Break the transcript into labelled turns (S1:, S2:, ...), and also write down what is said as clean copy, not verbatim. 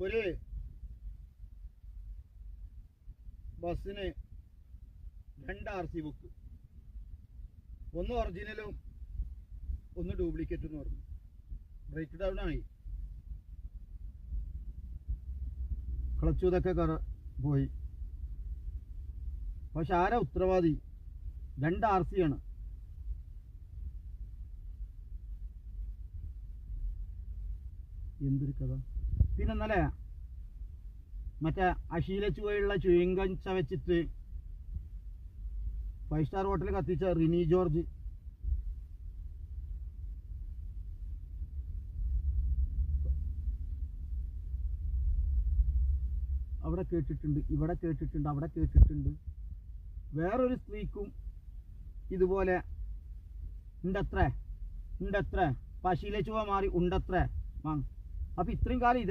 S1: ഒരു ബസ്സിന് 2 RC book, ഒന്ന് ഒറിജിനലും ഒന്ന് ഡ്യൂപ്ലിക്കേറ്റ് എന്ന് പറഞ്ഞു. ബ്രേക്ക് ഡൗൺ ആയി, ക്ലച്ച് ഇതൊക്കെ പോയി. പക്ഷെ ആരാ ഉത്തരവാദി? 2 RC ആണ്. എന്തൊരു കഥ. പിന്നെ ഇന്നലെ മറ്റേ അശീല ചുവയുള്ള ചുയങ്കം ചവച്ചിട്ട് 5 സ്റ്റാർ ഹോട്ടൽ കത്തിച്ച റിനി ജോർജ്, അവിടെ കേട്ടിട്ടുണ്ട്, ഇവിടെ കേട്ടിട്ടുണ്ട്, അവിടെ കേട്ടിട്ടുണ്ട്. വേറൊരു സ്ത്രീക്കും ഇതുപോലെ ഉണ്ടത്രേ. അപ്പൊ അശീല ചുവ മാറി ഉണ്ടത്രേ. അപ്പൊ ഇത്രയും കാലം